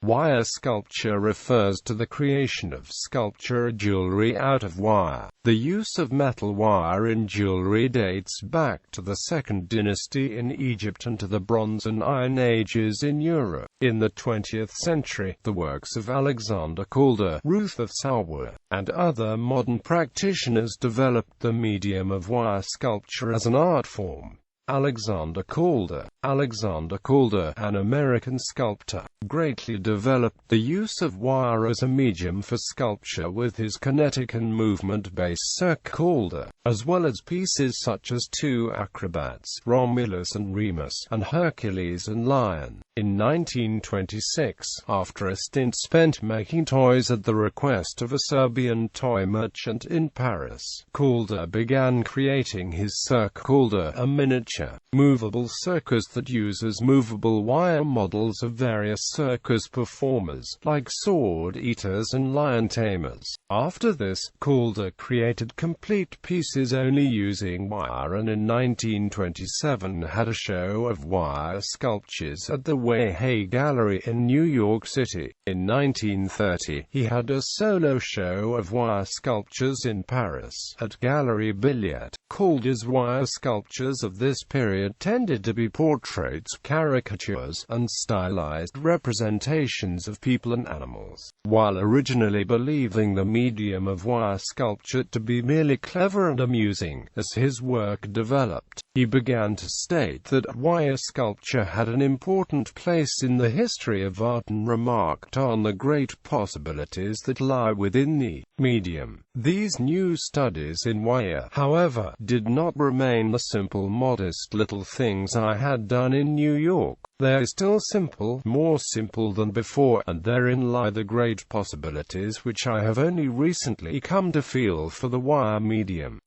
Wire sculpture refers to the creation of sculpture jewelry out of wire. The use of metal wire in jewelry dates back to the Second Dynasty in Egypt and to the Bronze and Iron Ages in Europe. In the 20th century, the works of Alexander Calder, Ruth Asawa, and other modern practitioners developed the medium of wire sculpture as an art form. Alexander Calder, an American sculptor, greatly developed the use of wire as a medium for sculpture with his kinetic and movement-based cirque Calder, as well as pieces such as Two Acrobats, Romulus and Remus, and Hercules and Lion. In 1926, after a stint spent making toys at the request of a Serbian toy merchant in Paris, Calder began creating his cirque Calder, a miniature, movable circus that uses movable wire models of various circus performers, like sword eaters and lion tamers. After this, Calder created complete pieces only using wire, and in 1927 had a show of wire sculptures at the Hay Gallery in New York City. In 1930, he had a solo show of wire sculptures in Paris, at Galerie Billiard. Calder's wire sculptures of this period tended to be portraits, caricatures, and stylized representations of people and animals. While originally believing the medium of wire sculpture to be merely clever and amusing, as his work developed, he began to state that wire sculpture had an important place in the history of art and remarked on the great possibilities that lie within the medium. These new studies in wire, however, did not remain the simple, modest little things I had done in New York. They are still simple, more simple than before, and therein lie the great possibilities which I have only recently come to feel for the wire medium.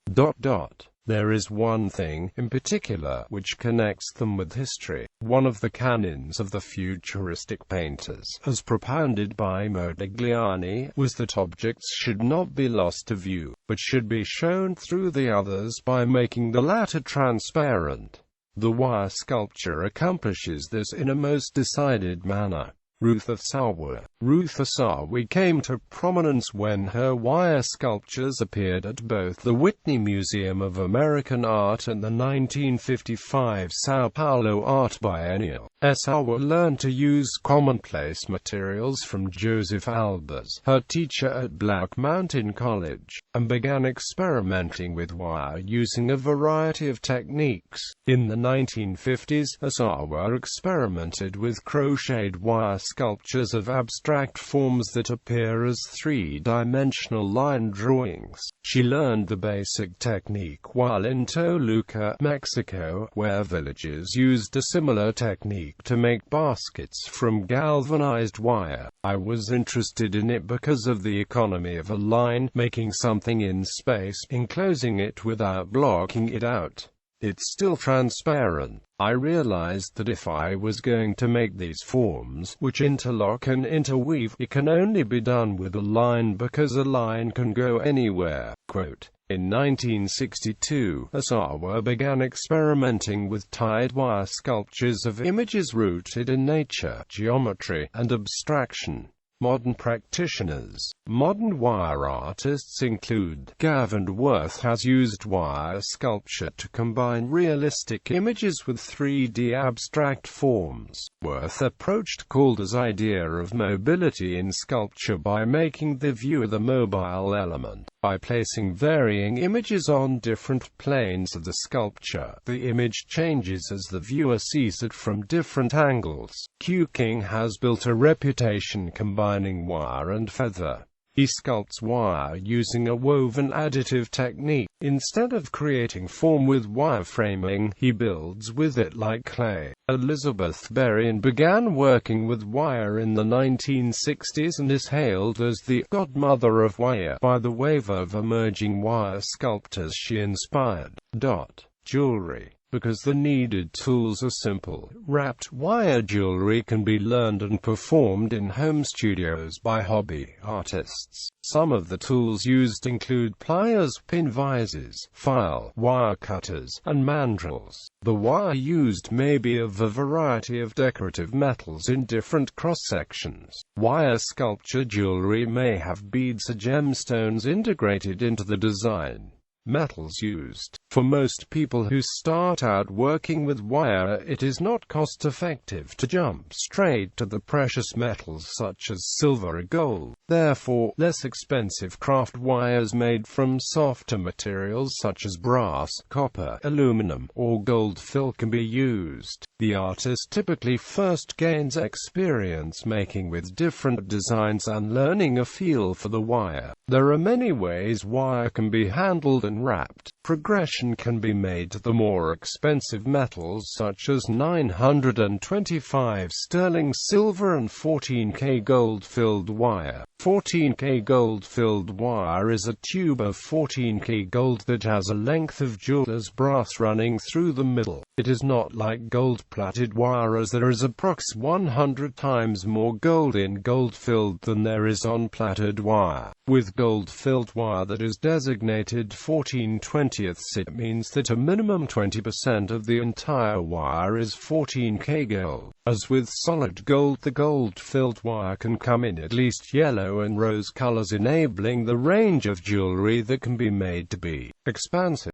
There is one thing, in particular, which connects them with history. One of the canons of the futuristic painters, as propounded by Modigliani, was that objects should not be lost to view, but should be shown through the others by making the latter transparent. The wire sculpture accomplishes this in a most decided manner. Ruth Asawa came to prominence when her wire sculptures appeared at both the Whitney Museum of American Art and the 1955 São Paulo Art Biennial. Asawa learned to use commonplace materials from Joseph Albers, her teacher at Black Mountain College, and began experimenting with wire using a variety of techniques. In the 1950s, Asawa experimented with crocheted wire sculptures of abstract forms that appear as three-dimensional line drawings. She learned the basic technique while in Toluca, Mexico, where villagers used a similar technique to make baskets from galvanized wire. I was interested in it because of the economy of a line, making something in space, enclosing it without blocking it out. It's still transparent. I realized that if I was going to make these forms, which interlock and interweave, it can only be done with a line because a line can go anywhere. Quote, in 1962, Asawa began experimenting with tied wire sculptures of images rooted in nature, geometry, and abstraction. Modern practitioners. Modern wire artists include Gavin Worth has used wire sculpture to combine realistic images with 3D abstract forms. Worth approached Calder's idea of mobility in sculpture by making the viewer the mobile element. By placing varying images on different planes of the sculpture, the image changes as the viewer sees it from different angles. King has built a reputation combining wire and feather. He sculpts wire using a woven additive technique. Instead of creating form with wire framing, he builds with it like clay. Elizabeth Berrien began working with wire in the 1960s and is hailed as the godmother of wire by the wave of emerging wire sculptors she inspired. Jewelry. because the needed tools are simple. Wrapped wire jewelry can be learned and performed in home studios by hobby artists. Some of the tools used include pliers, pin vises, file, wire cutters, and mandrels. The wire used may be of a variety of decorative metals in different cross-sections. Wire sculpture jewelry may have beads or gemstones integrated into the design. Metals used. For most people who start out working with wire, it is not cost-effective to jump straight to the precious metals such as silver or gold. Therefore, less expensive craft wires made from softer materials such as brass, copper, aluminum, or gold fill can be used. The artist typically first gains experience making with different designs and learning a feel for the wire. There are many ways wire can be handled and wrapped. Progression can be made to the more expensive metals such as 925 sterling silver and 14K gold-filled wire. 14K gold-filled wire is a tube of 14K gold that has a length of jeweler's brass running through the middle. It is not like gold-plated wire, as there is approx 100 times more gold in gold-filled than there is on platted wire. With gold-filled wire that is designated 14/20, it means that a minimum 20% of the entire wire is 14K gold. As with solid gold, the gold-filled wire can come in at least yellow and rose colors, enabling the range of jewelry that can be made to be expansive.